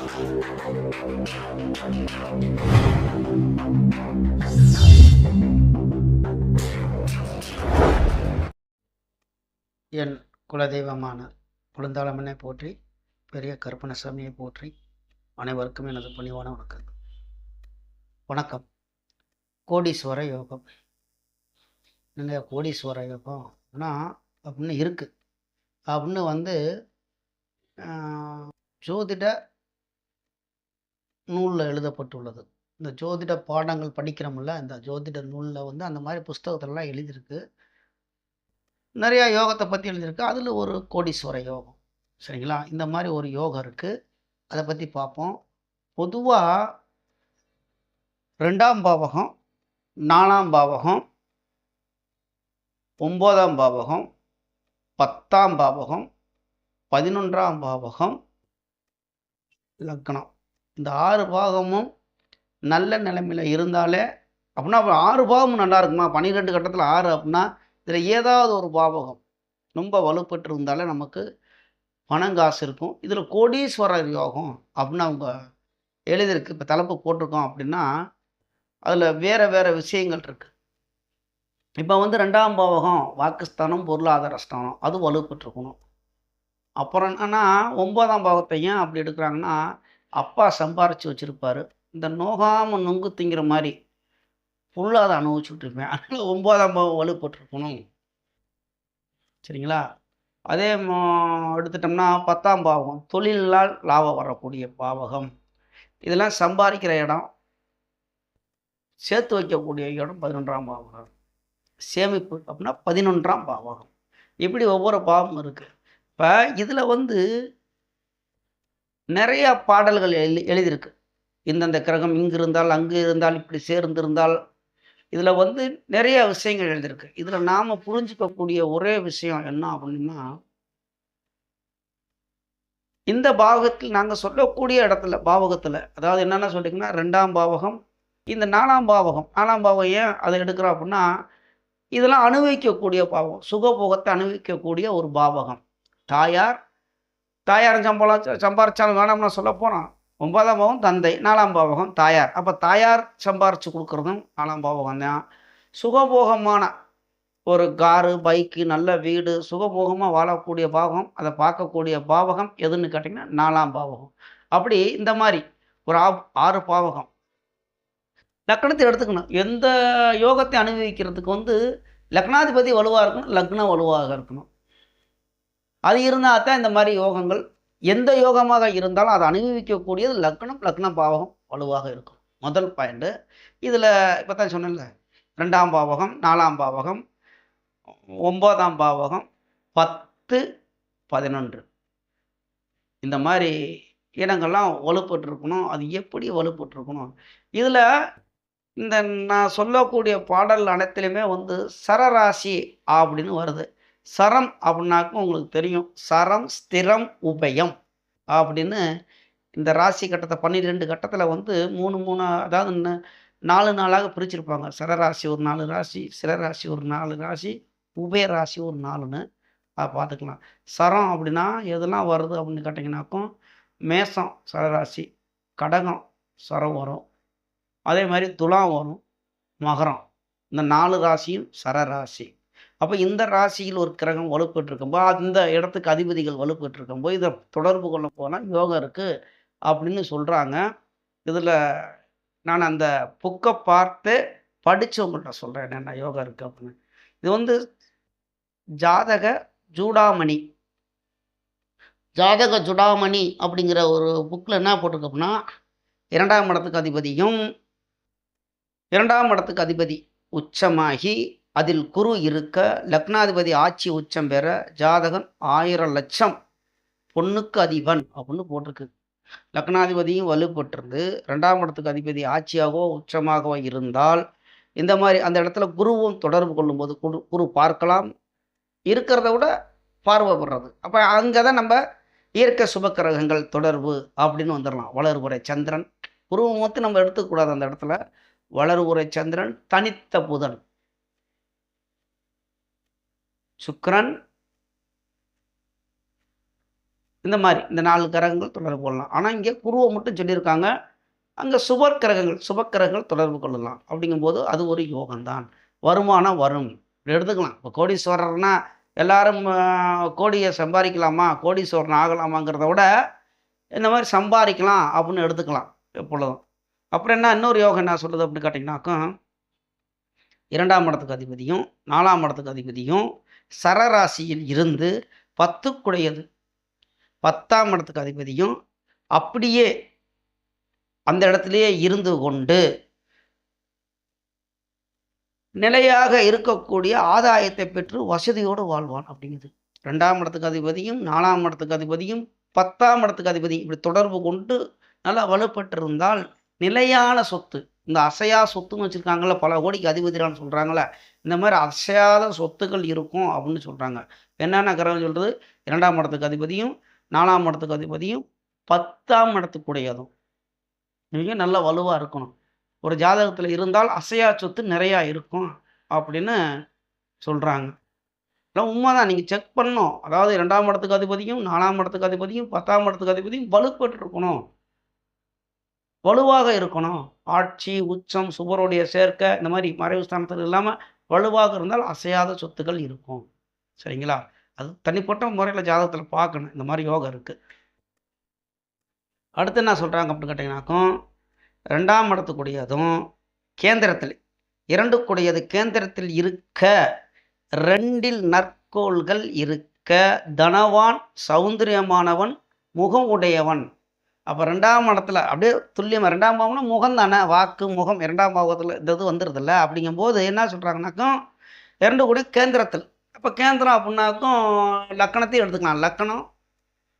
என் குலதெய்வமான குழந்தாளம்மனை போற்றி, பெரிய கருப்பணசாமியை போற்றி, அனைவருக்கும் எனது பணிவான வணக்கம். வணக்கம். கோடீஸ்வர யோகம். என்னங்க கோடீஸ்வர யோகம் ஆனால் அப்படின்னு இருக்குது அப்படின்னு ஜோதிட நூலில் எழுதப்பட்டுள்ளது. இந்த ஜோதிட பாடங்கள் படிக்கிறோம்ல, இந்த ஜோதிட நூலில் அந்த மாதிரி புஸ்தகத்திலலாம் எழுதியிருக்கு. நிறையா யோகத்தை பற்றி எழுதியிருக்கு. அதில் ஒரு கோடீஸ்வர யோகம், சரிங்களா? இந்த மாதிரி ஒரு யோகம் இருக்குது, அதை பற்றி பார்ப்போம். பொதுவாக 2ஆம் பாவகம், 4ஆம் பாவகம், 9ஆம் பாவகம், 10ஆம் பாவகம், 11ஆம் பாவகம், லக்னம், இந்த 6 பாகமும் நல்ல நிலைமையில் இருந்தாலே அப்படின்னா 6 பாவமும் நல்லா இருக்குமா? 12 கட்டத்தில் 6 அப்படின்னா இதில் ஏதாவது ஒரு பாவகம் ரொம்ப வலுப்பெற்று இருந்தாலே நமக்கு பணங்காசு இருக்கும். இதில் கோடீஸ்வரர் யோகம் அப்படின்னு அவங்க எழுதியிருக்கு. இப்போ தலைப்பு போட்டிருக்கோம் அப்படின்னா அதில் வேறு வேறு விஷயங்கள் இருக்குது. இப்போ 2ஆம் பாவகம் வாக்குஸ்தானம், பொருளாதார ஸ்தானம், அது வலுப்பெற்றிருக்கணும். அப்புறம் என்னன்னா 9ஆம் பாவத்தை ஏன் அப்படி எடுக்கிறாங்கன்னா, அப்பா சம்பாரித்து வச்சுருப்பார், இந்த நோகாமல் நொங்கு திங்கிற மாதிரி ஃபுல்லாக அதை அனுபவிச்சுட்டு இருப்பேன். அதனால் 9ஆம் பாவம் வலுப்பெற்றிருக்கணும், சரிங்களா? அதே எடுத்துட்டோம்னா 10ஆம் பாவகம் தொழிலால் லாபம் வரக்கூடிய பாவகம். இதெல்லாம் சம்பாதிக்கிற இடம், சேர்த்து வைக்கக்கூடிய இடம் 11ஆம் பாவகம். சேமிப்பு அப்படின்னா 11ஆம் பாவகம். இப்படி ஒவ்வொரு பாவமும் இருக்குது. இப்போ இதில் நிறையா பாடல்கள் எழுதியிருக்கு. இந்தந்த கிரகம் இங்கு இருந்தால், அங்கு இருந்தால், இப்படி சேர்ந்திருந்தால், இதில் நிறைய விஷயங்கள் எழுதியிருக்கு. இதில் நாம் புரிஞ்சுக்கக்கூடிய ஒரே விஷயம் என்ன அப்படின்னா, இந்த பாவகத்தில் நாங்கள் சொல்லக்கூடிய இடத்துல பாவகத்தில், அதாவது என்னென்ன சொல்லிங்கன்னா 2ஆம் பாவகம், இந்த 4ஆம் பாவகம். 4ஆம் பாவகம் ஏன் அதை எடுக்கிறோம் அப்படின்னா, இதெல்லாம் அனுபவிக்கக்கூடிய பாவகம், சுகபோகத்தை அனுபவிக்கக்கூடிய ஒரு பாவகம். தாயார் சம்பாரிச்சாலும் வேணாம்னா சொல்ல போனால் 9ஆம் பாவகம் தந்தை, 4ஆம் பாவகம் தாயார். அப்போ தாயார் சம்பாரித்து கொடுக்குறதும் 4ஆம் பாவகம் தான். சுகபோகமான ஒரு காரு, பைக்கு, நல்ல வீடு, சுகபோகமாக வாழக்கூடிய பாவகம், அதை பார்க்கக்கூடிய பாவகம் எதுன்னு கேட்டிங்கன்னா 4ஆம் பாவகம். அப்படி இந்த மாதிரி ஒரு 6 பாவகம் லக்னத்தை எடுத்துக்கணும். எந்த யோகத்தை அனுபவிக்கிறதுக்கு லக்னாதிபதி வலுவாக இருக்கணும், லக்னம் வலுவாக இருக்கணும். அது இருந்தால் தான் இந்த மாதிரி யோகங்கள், எந்த யோகமாக இருந்தாலும் அதை அனுபவிக்கக்கூடியது லக்ன பாவகம் வலுவாக இருக்கும். முதல் பாயிண்ட்டு. இதில் இப்போ தான் சொன்னேன்ல, 2ஆம் பாவகம், 4ஆம் பாவகம், 9ஆம் பாவகம், 10, 11 இந்த மாதிரி இடங்கள்லாம் வலுப்பெற்றிருக்கணும். அது எப்படி வலுப்பெற்றிருக்கணும்? இதில் இந்த நான் சொல்லக்கூடிய பாடல் அனைத்துலையுமே சரராசி அப்படின்னு வருது. சரம் அப்படின்னாக்கும் உங்களுக்கு தெரியும், சரம், ஸ்திரம், உபயம் அப்படின்னு இந்த ராசி கட்டத்தை 12 கட்டத்தில் 3 அதாவது 4 நாளாக பிரிச்சிருப்பாங்க. சரராசி ஒரு 4 ராசி, சிரராசி ஒரு 4 ராசி, உபய ராசி ஒரு 4ன்னு அதை பார்த்துக்கலாம். சரம் அப்படின்னா எதெல்லாம் வருது அப்படின்னு கேட்டிங்கனாக்கும், மேசம் சரராசி, கடகம் சரம் வரும், அதே மாதிரி துலாம் வரும், மகரம், இந்த 4 ராசியும் சரராசி. அப்போ இந்த ராசியில் ஒரு கிரகம் வலுப்பெற்றிருக்கும்போது, அந்த இடத்துக்கு அதிபதிகள் வலுப்பெற்றிருக்கும்போது இதை தொடர்பு கொள்ள போனால் யோகம் இருக்குது அப்படின்னு சொல்கிறாங்க. இதில் நான் அந்த புக்கை பார்த்து படித்தவங்கள்ட்ட சொல்கிறேன் என்னென்ன யோகம் இருக்குது அப்படின்னு. இது ஜாதக ஜூடாமணி அப்படிங்கிற ஒரு புக்கில் என்ன போட்டிருக்கு அப்படின்னா, 2ஆம் இடத்துக்கு அதிபதியும் 2ஆம் இடத்துக்கு அதிபதி உச்சமாகி அதில் குரு இருக்க, லக்னாதிபதி ஆட்சி உச்சம் பெற, ஜாதகன் 1000 லட்சம் பொண்ணுக்கு அதிபன் அப்படின்னு போட்டிருக்கு. லக்னாதிபதியும் வலுப்பட்டிருந்து 2ஆம் இடத்துக்கு அதிபதி ஆட்சியாகவோ உச்சமாகவோ இருந்தால், இந்த மாதிரி அந்த இடத்துல குருவும் தொடர்பு கொள்ளும்போது குரு பார்க்கலாம், இருக்கிறத விட பார்வைப்படுறது. அப்போ அங்கே தான் நம்ம இயற்கை சுபக்கிரகங்கள் தொடர்பு அப்படின்னு வந்துடலாம். வளர்வுரை சந்திரன், குருவை நம்ம எடுத்துக்கூடாது அந்த இடத்துல. வளர்வுரை சந்திரன், தனித்த புதன், சுக்கிரன், இந்த மாதிரி இந்த 4 கிரகங்கள் தொடர்பு கொள்ளலாம். ஆனால் இங்கே குருவை மட்டும் சொல்லியிருக்காங்க. அங்கே சுபக்கிரகங்கள் தொடர்பு கொள்ளலாம். அப்படிங்கும்போது அது ஒரு யோகம்தான். வருமானம் வரும். இப்படி எடுத்துக்கலாம். இப்போ கோடீஸ்வரர்னா எல்லாரும் கோடியை சம்பாதிக்கலாமா, கோடீஸ்வரன் ஆகலாமாங்கிறத விட இந்த மாதிரி சம்பாதிக்கலாம் அப்படின்னு எடுத்துக்கலாம் எப்பொழுதும். அப்புறம் என்ன இன்னொரு யோகம் என்ன சொல்லுது அப்படின்னு கேட்டிங்கனாக்கா, 2ஆம் இடத்துக்கு அதிபதியும் 4ஆம் இடத்துக்கு அதிபதியும் சரராசியில் இருந்து 10க்குடையது 10ஆம் இடத்துக்கு அதிபதியும் அப்படியே அந்த இடத்திலேயே இருந்து கொண்டு நிலையாக இருக்கக்கூடிய ஆதாயத்தை பெற்று வசதியோடு வாழ்வான் அப்படிங்குது. 2ஆம் இடத்துக்கு அதிபதியும் 4ஆம் இடத்துக்கு அதிபதியும் 10ஆம் இடத்துக்கு அதிபதி இப்படி தொடர்பு கொண்டு நல்லா வலுப்பட்டிருந்தால் நிலையான சொத்து, இந்த அசையா சொத்துன்னு வச்சுருக்காங்கள, பல கோடிக்கு அதிபதியான்னு சொல்கிறாங்கள, இந்த மாதிரி அசையாத சொத்துக்கள் இருக்கும் அப்படின்னு சொல்கிறாங்க. என்னென்ன கிரகம் சொல்கிறது? 2ஆம் இடத்துக்கு அதிபதியும் 4ஆம் இடத்துக்கு அதிபதியும் 10ஆம் இடத்துக்குடையதும் நீங்கள் நல்லா வலுவாக இருக்கணும். ஒரு ஜாதகத்தில் இருந்தால் அசையா சொத்து நிறையா இருக்கும் அப்படின்னு சொல்கிறாங்க. எல்லாம் உண்மைதான். நீங்கள் செக் பண்ணணும். அதாவது 2ஆம் இடத்துக்கு அதிபதியும் 4ஆம் இடத்துக்கு அதிபதியும் 10ஆம் இடத்துக்கு அதிபதியும் வலுப்பட்டு இருக்கணும், வலுவாக இருக்கணும். ஆட்சி உச்சம் சுபருடைய சேர்க்கை இந்த மாதிரி மறைவு ஸ்தானத்தில் இல்லாமல் வலுவாக இருந்தால் அசையாத சொத்துக்கள் இருக்கும். சரிங்களா? அது தனிப்பட்ட முறையில் ஜாதகத்தில் பார்க்கணும். இந்த மாதிரி யோகம் இருக்குது. அடுத்து என்ன சொல்கிறாங்க அப்படின்னு கேட்டிங்கனாக்கும், 2ஆம் இடத்துக்குடையதும் கேந்திரத்தில் 2க்குடையது கேந்திரத்தில் இருக்க 2இல் நற்கோள்கள் இருக்க தனவான் சௌந்தரியமானவன் முகம் உடையவன். அப்போ 2ஆம் இடத்துல அப்படியே துல்லியமாக 2ஆம் பாவம்னா முகம் தானே, வாக்கு முகம் 2ஆம் பாவத்தில் இந்த இது வந்துடுதில்ல. அப்படிங்கும்போது என்ன சொல்கிறாங்கனாக்கும் 2 கூட கேந்திரத்தில். அப்போ கேந்திரம் அப்படின்னாக்கும் லக்கணத்தையும் எடுத்துக்கலாம். லக்கணம்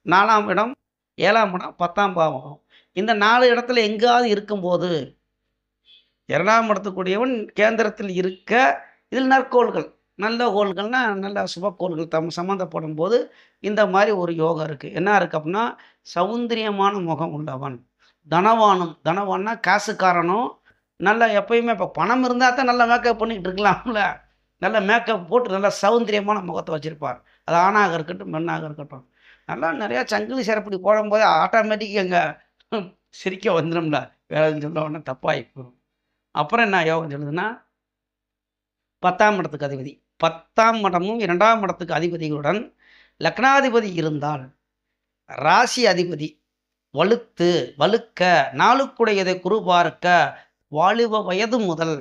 4ஆம் இடம் 7ஆம் இடம் 10ஆம் பாவம். இந்த 4 இடத்துல எங்காவது இருக்கும்போது 2ஆம் இடத்துக்குரியவன் கேந்திரத்தில் இருக்க இதில் நற்கோள்கள் நல்ல கோள்கள்னா நல்ல சுபக்கோள்கள் சம்மந்தப்படும் போது இந்த மாதிரி ஒரு யோகம் இருக்குது. என்ன இருக்குது அப்படின்னா, சௌந்தரியமான முகம் உள்ளவன், தனவான்னா காசுக்காரனும், நல்லா எப்பயுமே இப்போ பணம் இருந்தால் தான் நல்லா மேக்கப் பண்ணிக்கிட்டு இருக்கலாம்ல, நல்லா மேக்கப் போட்டு நல்லா சௌந்தரியமான முகத்தை வச்சுருப்பார். அது ஆணாக இருக்கட்டும் பெண்ணாக இருக்கட்டும். நல்லா நிறையா சங்கிலி சிறப்படி போடும்போது ஆட்டோமேட்டிக் எங்கள் சிரிக்க வந்துடும்ல, வேலைன்னு சொல்ல உடனே தப்பாகி போகும். அப்புறம் என்ன யோகம் சொல்லுதுன்னா, 10ஆம் இடத்துக்கு அதிபதி 10ஆம் இடமும் 2ஆம் இடத்துக்கு அதிபதிகளுடன் லக்னாதிபதி இருந்தால் ராசி அதிபதி வலுக்க 4க்குடையதை குரு பார்க்க வாலிப வயது முதல்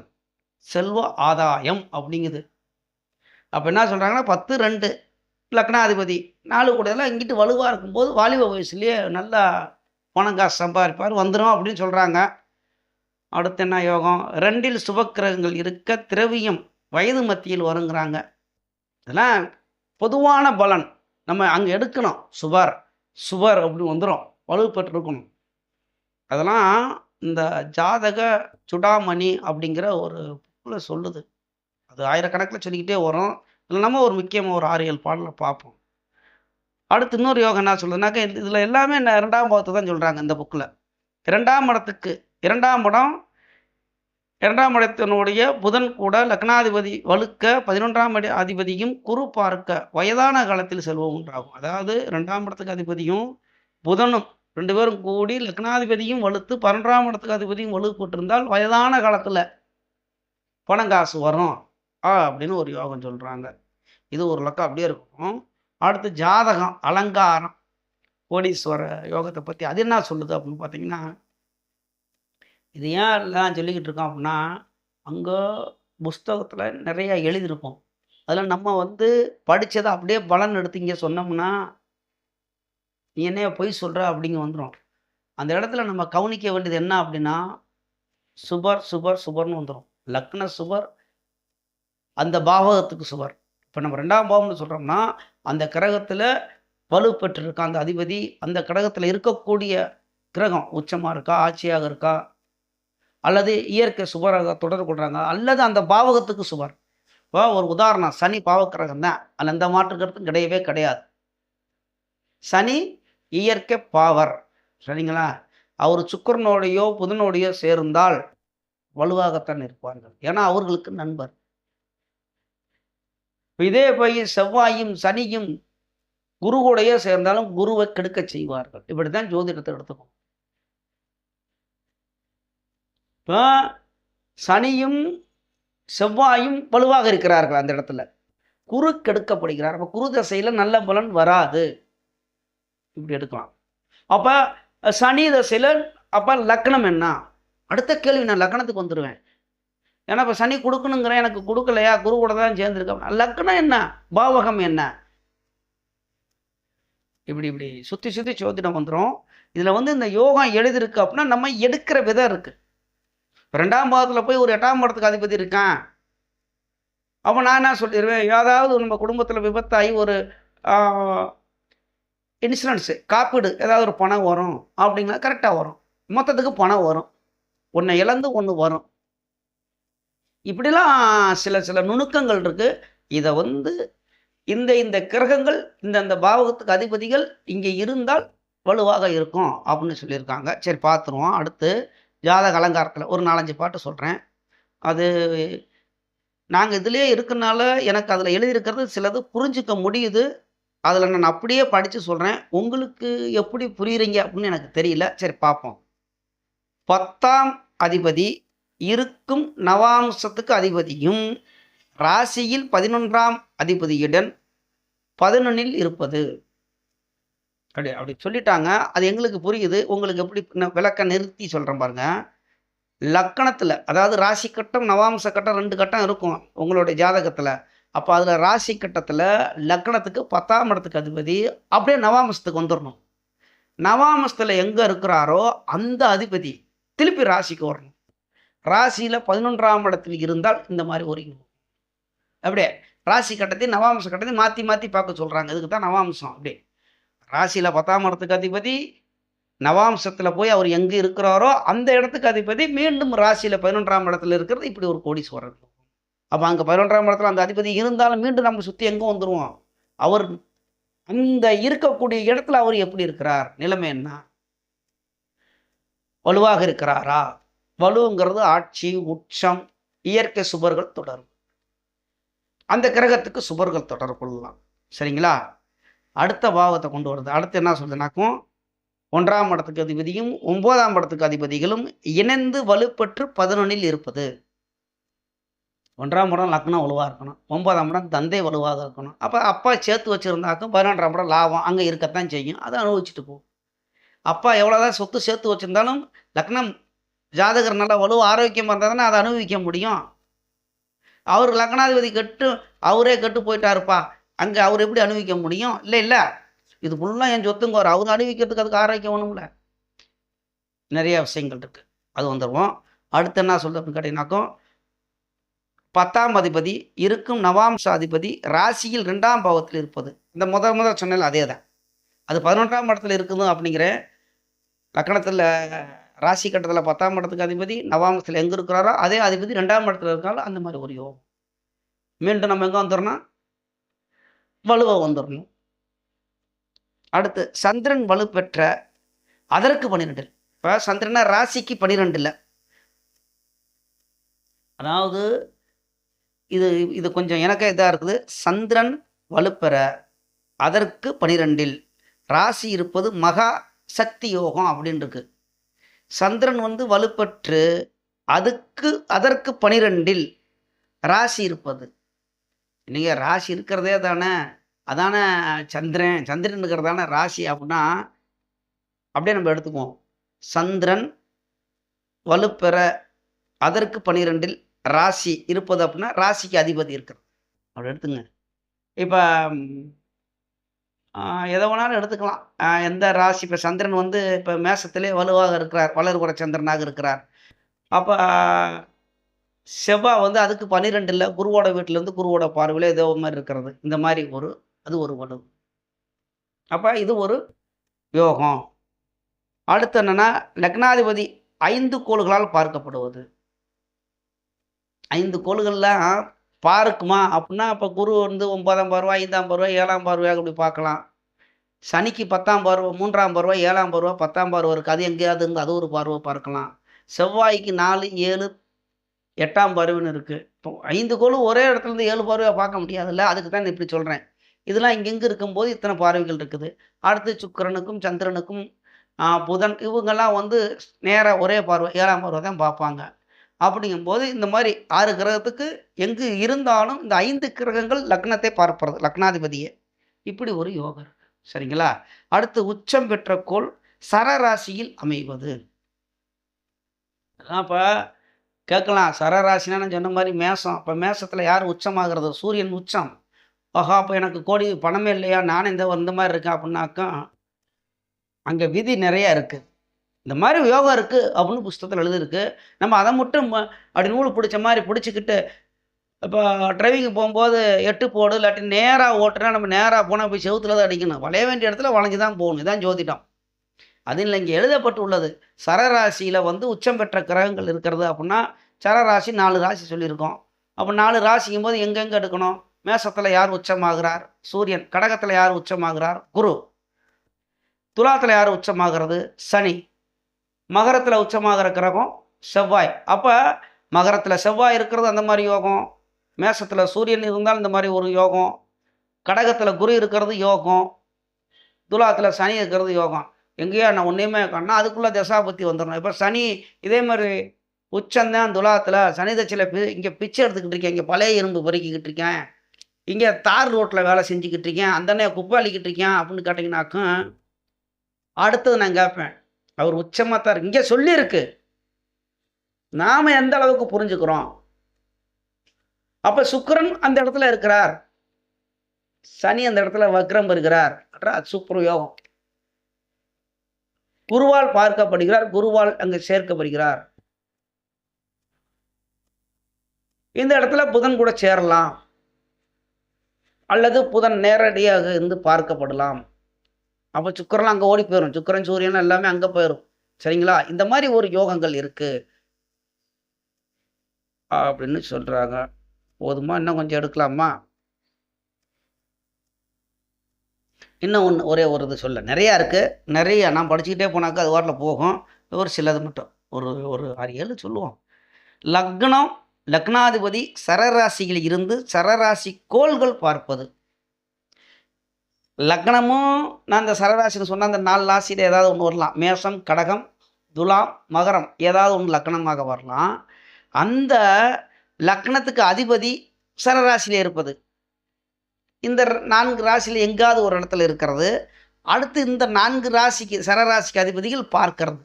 செல்வ ஆதாயம் அப்படிங்குது. அப்போ என்ன சொல்கிறாங்கன்னா 10-2 லக்னாதிபதி 4 கூடையெல்லாம் இங்கிட்டு வலுவாக இருக்கும்போது வாலிப வயசுலேயே நல்லா பணம் காசு சம்பாதிப்பார் வந்துடும் அப்படின்னு சொல்கிறாங்க. அடுத்து என்ன யோகம்? 2இல் சுபக்கிரகங்கள் இருக்க திரவியம் வயது மத்தியில் வருங்கிறாங்க. இதெல்லாம் பொதுவான பலன். நம்ம அங்கே எடுக்கணும். சுபர் அப்படி வந்துடும், வலுப்பெற்றிருக்கணும். அதெல்லாம் இந்த ஜாதக சுடாமணி அப்படிங்கிற ஒரு புக்கில் சொல்லுது. அது ஆயிரக்கணக்கில் சொல்லிக்கிட்டே வரும். இல்லை நம்ம ஒரு முக்கியமாக ஒரு 6-7 பாடலில் பார்ப்போம். அடுத்து இன்னொரு யோகம் என்ன சொல்லுதுனாக்கா, இதில் எல்லாமே 2ஆம் பாவத்தை தான் சொல்கிறாங்க இந்த புக்கில். 2ஆம் இடத்துக்கு 2ஆம் இடம் 2ஆம் இடத்தினுடைய புதன் கூட லக்னாதிபதி வலுக்க 11ஆம் அதிபதியும் குரு பார்க்க வயதான காலத்தில் செல்வம் உண்டாகும். அதாவது 2ஆம் இடத்துக்கு அதிபதியும் புதனும் 2 பேரும் கூடி லக்னாதிபதியும் வலுத்து 11ஆம் இடத்துக்கு அதிபதியும் வலுப்பட்டிருந்தால் வயதான காலத்தில் பணங்காசு வரும் அப்படின்னு ஒரு யோகம் சொல்கிறாங்க. இது ஒரு லக்கம் அப்படியே இருக்கும். அடுத்து ஜாதகம் அலங்காரம் கோடீஸ்வர யோகத்தை பற்றி அது என்ன சொல்லுது அப்படின்னு பார்த்தீங்கன்னா, இது ஏன் எல்லாம் சொல்லிக்கிட்டு இருக்கோம் அப்படின்னா, அங்கே புஸ்தகத்தில் நிறையா எழுதியிருப்போம். அதில் நம்ம படித்ததை அப்படியே பலன் எடுத்து இங்கே சொன்னோம்னா, நீ என்னைய பொய் சொல்கிற அப்படிங்க வந்துடும். அந்த இடத்துல நம்ம கவனிக்க வேண்டியது என்ன அப்படின்னா, சுபர்னு வந்துடும். லக்ன சுபர், அந்த பாவகத்துக்கு சுபர். இப்போ நம்ம 2ஆம் பாவம்னு சொல்கிறோம்னா, அந்த கிரகத்தில் வலுப்பெற்றிருக்க அந்த அதிபதி அந்த கிரகத்தில் இருக்கக்கூடிய கிரகம் உச்சமாக இருக்கா, ஆட்சியாக இருக்கா, அல்லது இயற்கை சுபராக தொடர்பு கொள்கிறாங்க, அல்லது அந்த பாவகத்துக்கு சுபர். இப்போ ஒரு உதாரணம், சனி பாவக்கிரகம் தான், அதில் எந்த மாற்று கருத்தும் கிடையவே கிடையாது. சனி இயற்கை பாவர், சரிங்களா? அவர் சுக்கிரனோடையோ புதனோடையோ சேர்ந்தால் வலுவாகத்தான் இருப்பார்கள், ஏன்னா அவர்களுக்கு நண்பர். இதே போய் செவ்வாயும் சனியும் குரு கூடயே சேர்ந்தாலும் குருவை கெடுக்க செய்வார்கள். இப்படி தான் ஜோதிடத்தை எடுத்துக்கணும். இப்போ சனியும் செவ்வாயும் வலுவாக இருக்கிறார்கள் அந்த இடத்துல. குரு கெடுக்கப்படுகிறார். அப்போ குரு தசையில் நல்ல பலன் வராது. இப்படி எடுக்கலாம். அப்போ சனி தசையில் அப்போ லக்னம் என்ன? அடுத்த கேள்வி, நான் லக்னத்துக்கு வந்துடுவேன். ஏன்னா இப்போ சனி கொடுக்கணுங்கிறேன், எனக்கு கொடுக்கலையா, குரு கூட தான் சேர்ந்துருக்க. லக்னம் என்ன, பாவகம் என்ன? இப்படி இப்படி சுற்றி சுற்றி சோதிடம் வந்துடும். இதில் வந்து இந்த யோகம் எழுதிருக்கு அப்படின்னா நம்ம எடுக்கிற விதம் இருக்குது. இப்போ 2ஆம் பாவத்தில் போய் ஒரு 8ஆம் இடத்துக்கு அதிபதி இருக்கான். அப்போ நான் என்ன சொல்லிடுவேன், ஏதாவது நம்ம குடும்பத்தில் விபத்தாகி ஒரு இன்சூரன்ஸு காப்பீடு ஏதாவது ஒரு பணம் வரும் அப்படின்னா கரெக்டாக வரும். மொத்தத்துக்கு பணம் வரும். ஒன்றை இழந்து ஒன்று வரும். இப்படிலாம் சில சில நுணுக்கங்கள் இருக்குது. இதை வந்து இந்த கிரகங்கள் இந்த பாவகத்துக்கு அதிபதிகள் இங்கே இருந்தால் வலுவாக இருக்கும் அப்படின்னு சொல்லியிருக்காங்க. சரி, பார்த்துருவோம். அடுத்து ஜாதக அலங்காரத்தில் ஒரு 4-5 பாட்டு சொல்கிறேன். அது நாங்கள் இதிலே இருக்கனால எனக்கு அதில் எழுதியிருக்கிறது சிலது புரிஞ்சிக்க முடியுது. அதில் நான் அப்படியே படித்து சொல்கிறேன். உங்களுக்கு எப்படி புரியுறீங்க அப்படின்னு எனக்கு தெரியல. சரி, பார்ப்போம். 10ஆம் அதிபதி இருக்கும் நவாம்சத்துக்கு அதிபதியும் ராசியில் 11ஆம் அதிபதியுடன் 11ல் இருப்பது. அப்படி சொல்லிட்டாங்க. அது எங்களுக்கு புரியுது. உங்களுக்கு எப்படி விளக்க நிறுத்தி சொல்கிறேன் பாருங்க. லக்கணத்தில், அதாவது ராசி கட்டம் நவாம்ச கட்டம் 2 கட்டம் இருக்கும் உங்களுடைய ஜாதகத்தில். அப்போ அதில் ராசி கட்டத்தில் லக்கணத்துக்கு 10ஆம் இடத்துக்கு அதிபதி அப்படியே நவாம்சத்துக்கு வந்துடணும். நவாம்சத்தில் எங்கே இருக்கிறாரோ அந்த அதிபதி திருப்பி ராசிக்கு வரணும். ராசியில் 11ஆம் இடத்தில் இருந்தால் இந்த மாதிரி ஒரு அப்படியே ராசி கட்டத்தையும் நவாம்ச கட்டத்தையும் மாற்றி மாற்றி பார்க்க சொல்கிறாங்க. இதுக்கு தான் நவாம்சம். அப்படியே ராசியில் 10ஆம் இடத்துக்கு அதிபதி, நவாம்சத்தில் போய் அவர் எங்கே இருக்கிறாரோ அந்த இடத்துக்கு அதிபதி மீண்டும் ராசியில் 11ஆம் இடத்துல இருக்கிறது. இப்படி ஒரு கோடீஸ்வரர். அப்போ அங்கே 11ஆம் இடத்துல அந்த அதிபதி இருந்தாலும் மீண்டும் நம்ம சுற்றி எங்கே வந்துடுவோம். அவர் அந்த இருக்கக்கூடிய இடத்துல அவர் எப்படி இருக்கிறார், நிலைமை என்ன, வலுவாக இருக்கிறாரா? வலுங்கிறது ஆட்சி, உச்சம், இயற்கை சுபர்கள் தொடரும். அந்த கிரகத்துக்கு சுபர்கள் தொடர்பு கொள்ளலாம். சரிங்களா? அடுத்த பாவத்தை கொண்டு வருது. அடுத்து என்ன சொல்லுதுனாக்கும், 1ஆம் இடத்துக்கு அதிபதியும் 9ஆம் இடத்துக்கு அதிபதிகளும் இணைந்து வலுப்பெற்று 11ல் இருப்பது. 1ஆம் இடம் லக்னம் வலுவாக இருக்கணும், 9ஆம் இடம் தந்தை வலுவாக இருக்கணும். அப்போ அப்பா சேர்த்து வச்சுருந்தாக்கும் 11ஆம் இடம் லாபம் அங்கே இருக்கத்தான் செய்யும். அதை அனுபவிச்சுட்டு போகும். அப்பா எவ்வளோதான் சொத்து சேர்த்து வச்சுருந்தாலும் லக்னம் ஜாதகர் நல்லா வலு ஆரோக்கியமாக இருந்தால் தானே அதை அனுபவிக்க முடியும். அவர் லக்னாதிபதி கெட்டு அவரே கெட்டு போயிட்டாருப்பா, அங்கே அவர் எப்படி அனுபவிக்க முடியும்? இல்லை, இது ஃபுல்லாக என் சொத்துங்க வரும், அவர் அனுபவிக்கிறதுக்கு அதுக்கு ஆரோக்கியம் ஒன்றும்ல. நிறைய விஷயங்கள் இருக்குது, அது வந்துடுவோம். அடுத்து என்ன சொல்லுது அப்படின்னு கேட்டீங்கன்னாக்கும், 10ஆம் அதிபதி இருக்கும் நவாம்ச அதிபதி ராசியில் 2ஆம் பாவத்தில் இருப்பது. இந்த முதல் சொன்னேன் அதே தான். அது 11ஆம் இடத்துல இருக்குது அப்படிங்கிற லக்கணத்தில் ராசி கட்டத்தில் 10ஆம் இடத்துக்கு அதிபதி நவாம்சத்தில் எங்கே இருக்கிறாரோ அதே அதிபதி 2ஆம் இடத்துல இருக்காலும் அந்த மாதிரி ஒரு யோகம். மீண்டும் நம்ம எங்கே வந்துடணும், வலுவை வந்துடணும். அடுத்து சந்திரன் வலு பெற்ற அதற்கு 12. இப்போ சந்திரனா ராசிக்கு 12 அதாவது இது இது கொஞ்சம் எனக்கே இதாக இருக்குது. சந்திரன் வலுப்பெற அதற்கு 12ல் ராசி இருப்பது மகா சக்தி யோகம் அப்படின்னு இருக்கு. சந்திரன் வந்து வலுப்பெற்று அதற்கு 12ல் ராசி இருப்பது. நீங்கள் ராசி இருக்கிறதே தானே, அதானே சந்திரன் இருக்கிறது தானே ராசி அப்படின்னா அப்படியே நம்ம எடுத்துக்குவோம். சந்திரன் வலுப்பெற அதற்கு 12ல் ராசி இருப்பது அப்படின்னா ராசிக்கு அதிபதி இருக்கிறது அப்படி எடுத்துங்க. இப்போ எதை வேணாலும் எடுத்துக்கலாம். எந்த ராசி, இப்போ சந்திரன் வந்து இப்போ மேசத்திலே வலுவாக இருக்கிறார், வளர்குற சந்திரனாக இருக்கிறார். அப்போ செவ்வாய் வந்து அதுக்கு 12ல் குருவோட வீட்டிலேருந்து குருவோட பார்வையில் ஏதோ மாதிரி இருக்கிறது. இந்த மாதிரி அது ஒரு வலு. அப்போ இது ஒரு யோகம். அடுத்து என்னென்னா லக்னாதிபதி 5 கோள்களால் பார்க்கப்படுவது. 5 கோள்கள்லாம் பார்க்குமா அப்படின்னா இப்போ குரு வந்து 9ஆம் பார்வை, 5ஆம் பார்வை, 7ஆம் பார்வையாக அப்படி பார்க்கலாம். சனிக்கு 10ஆம் பார்வை, 3ஆம் பார்வை, 7ஆம் பார்வை, 10ஆம் பார்வை இருக்குது. அது எங்கேயாவது இருந்து அது ஒரு பார்வை பார்க்கலாம். செவ்வாய்க்கு 4, 7, 8ஆம் பார்வைன்னு இருக்குது. இப்போ 5 கோளும் ஒரே இடத்துலேருந்து 7 பார்வையாக பார்க்க முடியாதுல்ல. அதுக்கு தான் இப்படி சொல்கிறேன். இதெல்லாம் இங்கெங்கே இருக்கும்போது இத்தனை பார்வைகள் இருக்குது. அடுத்து சுக்கிரனுக்கும் சந்திரனுக்கும் புதன் இவங்கெல்லாம் வந்து நேராக ஒரே பார்வை 7ஆம் பார்வை தான் பார்ப்பாங்க. அப்படிங்கும்போது இந்த மாதிரி 6 கிரகத்துக்கு எங்கு இருந்தாலும் இந்த 5 கிரகங்கள் லக்னத்தை பார்ப்பது, லக்னாதிபதியே. இப்படி ஒரு யோகம் இருக்கு. சரிங்களா? அடுத்து உச்சம் பெற்ற கோள் சரராசியில் அமைவது. அப்ப கேட்கலாம், சரராசினா நான் சொன்ன மாரி மேஷம். அப்ப மேஷத்துல யார் உச்சமாகிறது? சூரியன் உச்சம். ஆஹா! அப்ப எனக்கு கோடி பணமே இல்லையா? நானும் இந்த மாரி இருக்கேன் அப்படின்னாக்கா, அங்க விதி நெறைய இருக்கு. இந்த மாரி யோகம் இருக்கு அப்படின்னு புஸ்தகத்துல எழுதியிருக்கு. நம்ம அத மட்டும் அப்படி நூல் பிடிச்ச மாரி பிடிச்சுக்கிட்டு, இப்போ டிரைவிங் போம்போது 8 போடு, இல்லாட்டி நேரா ஓட்டுனா நம்ம நேரா போனா போய் செவுத்துல தான் அடிக்கணும். வளைய வேண்டிய இடத்துல வளைஞ்சு தான் போகணும். இதான் ஜோதிடம். அது இல்லை இங்கே எழுதப்பட்டுள்ளது. சரராசியில் வந்து உச்சம் பெற்ற கிரகங்கள் இருக்கிறது அப்படின்னா, சரராசி 4 ராசி சொல்லியிருக்கோம். அப்போ 4 ராசிக்கும் போது எங்கெங்கே எடுக்கணும்? மேசத்தில் யார் உச்சமாகிறார்? சூரியன். கடகத்தில் யார் உச்சமாகிறார்? குரு. துலாத்தில் யார் உச்சமாகிறது? சனி. மகரத்தில் உச்சமாகிற கிரகம் செவ்வாய். அப்போ மகரத்தில் செவ்வாய் இருக்கிறது அந்த மாதிரி யோகம். மேசத்தில் சூரியன் இருந்தால் இந்த மாதிரி ஒரு யோகம். கடகத்தில் குரு இருக்கிறது யோகம். துலாத்தில் சனி இருக்கிறது யோகம். எங்கேயோ நான் ஒன்றையுமே காணோம். அதுக்குள்ளே தசாபத்தி வந்துடணும். இப்போ சனி இதே மாதிரி உச்சந்தான் துலாத்தில் சனி தச்சில் இங்கே பிச்சை எடுத்துக்கிட்டு இருக்கேன், இங்கே பழைய இரும்பு பொறுக்கிக்கிட்டு இருக்கேன், இங்கே தார் ரோட்டில் வேலை செஞ்சுக்கிட்டு இருக்கேன், அந்தனே குப்பை அள்ளிக்கிட்டு இருக்கேன் அப்படின்னு கேட்டிங்கனாக்கும், அடுத்தது நான் கேட்பேன், அவர் உச்சமாக தான் இருக்கு. இங்கே சொல்லியிருக்கு, நாம் எந்த அளவுக்கு புரிஞ்சுக்கிறோம்? அப்போ சுக்கிரன் அந்த இடத்துல இருக்கிறார், சனி அந்த இடத்துல வக்ரம் பெறுகிறார். சூப்பர் யோகம். குருவால் பார்க்கப்படுகிறார், குருவால் அங்கு சேர்க்கப்படுகிறார். இந்த இடத்துல புதன் கூட சேரலாம், அல்லது புதன் நேரடியாக இருந்து பார்க்கப்படலாம். அப்போ சுக்கிரன் அங்கே ஓடி போயிடும். சுக்கிரன் சூரியன் எல்லாமே அங்கே போயிடும். சரிங்களா? இந்த மாதிரி ஒரு யோகங்கள் இருக்கு அப்படின்னு சொல்றாங்க. போதுமா? இன்னும் கொஞ்சம் எடுக்கலாமா? இன்னும் ஒன்று ஒரே ஒரு இது சொல்ல நிறையா இருக்குது. நிறைய நான் படிச்சுக்கிட்டே போனாக்கா அது வாட்டில் போகும். ஒரு சிலது மட்டும் ஒரு ஒரு 6 7 சொல்லுவோம். லக்னம், லக்னாதிபதி சரராசியில் இருந்து சரராசி கோள்கள் பார்ப்பது. லக்னமும் நான் இந்த சரராசின்னு சொன்னால் அந்த 4 ராசியில் ஏதாவது ஒன்று வரலாம். மேஷம், கடகம், துலாம், மகரம் ஏதாவது ஒன்று லக்னமாக வரலாம். அந்த லக்னத்துக்கு அதிபதி சரராசியில் இருப்பது இந்த 4 ராசியில் எங்காவது ஒரு இடத்துல இருக்கிறது. அடுத்து இந்த 4 ராசிக்கு சரராசிக்கு அதிபதிகள் பார்க்கறது.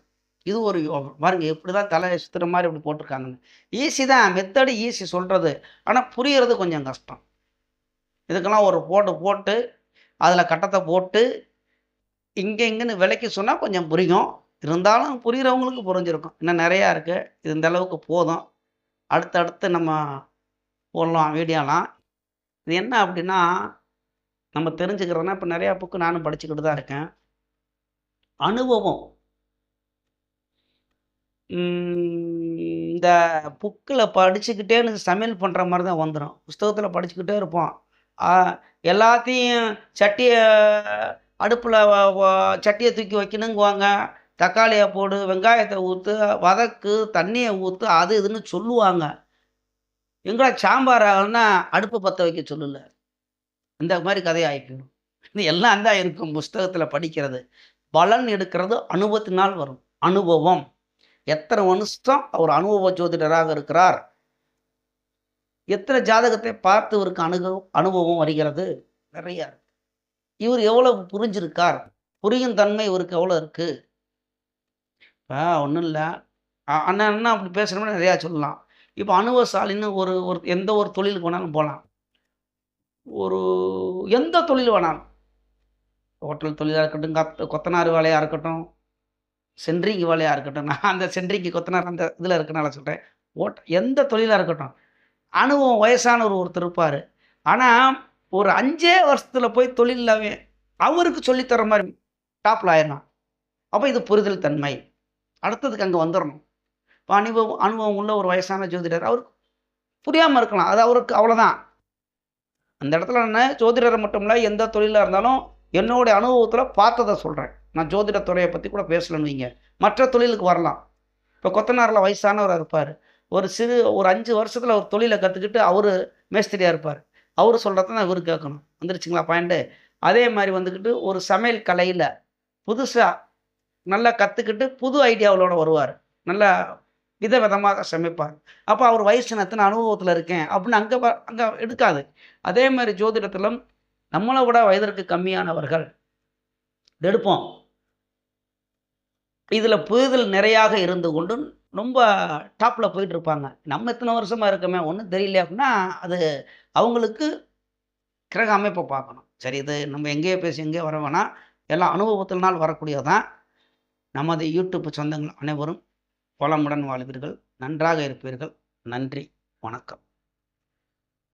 இது ஒரு யோகம். பாருங்க எப்படி தான் தலை சுற்றுற மாதிரி இப்படி போட்டிருக்காங்கன்னு. ஈஸி தான், மெத்தடு ஈஸி சொல்கிறது, ஆனால் புரியறது கொஞ்சம் கஷ்டம். இதுக்கெல்லாம் ஒரு போட்டு அதில் கட்டத்தை போட்டு இங்கேன்னு விலைக்கு சொன்னால் கொஞ்சம் புரியும். இருந்தாலும் புரிகிறவங்களுக்கு புரிஞ்சிருக்கும். இன்னும் நிறையா இருக்குது. இது இந்த அளவுக்கு போதும். அடுத்தடுத்து நம்ம போடலாம் வீடியோலாம். இது என்ன அப்படின்னா, நம்ம தெரிஞ்சுக்கிறதுனா இப்போ நிறையா புக்கு நானும் படிச்சுக்கிட்டு தான் இருக்கேன். அனுபவம். இந்த புக்கில் படிச்சுக்கிட்டே எனக்கு சமையல் பண்ணுற மாதிரி தான் வந்துடும். புஸ்தகத்தில் படிச்சுக்கிட்டே இருப்போம். எல்லாத்தையும் அடுப்பில் சட்டியை தூக்கி வைக்கணுங்குவாங்க. தக்காளியை போடு, வெங்காயத்தை ஊற்று, வதக்கு, தண்ணியை ஊற்று, அது இதுன்னு சொல்லுவாங்க. எங்கடா சாம்பார் ஆகணும்னா அடுப்பை பற்ற வைக்க சொல்லல. இந்த மாதிரி கதையாகி போயிடும். இது எல்லாம் தான் இருக்கும் புஸ்தகத்தில் படிக்கிறது. பலன் எடுக்கிறது அனுபவத்தினால் வரும். அனுபவம். எத்தனை வருஷம் அவர் அனுபவ ஜோதிடராக இருக்கிறார், எத்தனை ஜாதகத்தை பார்த்து இவருக்கு அனுபவம் வருகிறது, நிறைய. இவர் எவ்வளவு புரிஞ்சிருக்கார், புரியும் தன்மை இவருக்கு எவ்வளோ இருக்கு. ஒன்றும் இல்லை, அண்ணா அப்படி பேசுகிறோம்னா நிறையா சொல்லலாம். இப்போ அனுபவசாலின்னு ஒரு எந்த ஒரு தொழிலுக்கு வேணாலும் போகலாம். எந்த தொழில் வேணாலும், ஹோட்டல் தொழிலாக இருக்கட்டும், கொத்தனார் வேலையாக இருக்கட்டும், சென்ட்ரிங் வேலையாக இருக்கட்டும். நான் அந்த சென்ட்ரிங்கு கொத்தனார் அந்த இதில் இருக்கனால சொல்கிறேன். எந்த தொழிலாக இருக்கட்டும், அனுபவம் வயசானவர் ஒருத்தர் இருப்பார். ஆனால் ஒரு 5 வருஷத்தில் போய் தொழிலில் அவருக்கு சொல்லித்தர மாதிரி டாப்பில் ஆயிடலாம். அப்போ இது புரிதல் தன்மை. அடுத்ததுக்கு அங்கே வந்துடணும். இப்போ அனுபவம் உள்ள ஒரு வயசான ஜோதிடர், அவருக்கு புரியாமல் இருக்கலாம், அது அவருக்கு அவ்வளோதான். அந்த இடத்துல நான் ஜோதிடரை மட்டும் இல்லை, எந்த தொழிலாக இருந்தாலும் என்னுடைய அனுபவத்தில் பார்த்ததை சொல்கிறேன். நான் ஜோதிட துறையை பற்றி கூட பேசலன்னு வைங்க, மற்ற தொழிலுக்கு வரலாம். இப்போ கொத்தனாரில் வயசானவர் இருப்பார், ஒரு 5 வருஷத்தில் ஒரு தொழிலை கற்றுக்கிட்டு அவர் மேஸ்திரியாக இருப்பார். அவர் சொல்கிறத தான் இவர் கேட்கணும். வந்துருச்சுங்களா பாயிண்ட்டு? அதே மாரி வந்துக்கிட்டு ஒரு சமையல் கலையில புதுசா நல்லா கத்துக்கிட்டு புது ஐடியாவுகளோட வருவாரு. நல்லா விதவிதமாக சமைப்பார். அப்ப அவர் வயசு நான் இத்தன அனுபவத்துல இருக்கேன் அப்படின்னு அங்க எடுக்காது. அதே மாரி ஜோதிடத்திலும் நம்மள விட வயதிற்கு கம்மியானவர்கள் எடுப்போம். இதுல புரிதல் நிறையாக இருந்து கொண்டு ரொம்ப டாப்ல போயிட்டுருப்பாங்க. நம்ம இத்தன வருஷமா இருக்கோமே ஒண்ணும் தெரியலையே அப்படின்னா, அது அவங்களுக்கு கிரக அமைப்ப பார்க்கணும். சரி இது நம்ம எங்கேயோ பேசி எங்கேயோ வர வேணாம். எல்லாம் அனுபவத்தினால் வரக்கூடியது தான். நமது யூடியூப் சொந்தங்கள் அனைவரும் வளமுடன் வாழ்வீர்கள். நன்றாக இருப்பீர்கள். நன்றி. வணக்கம்.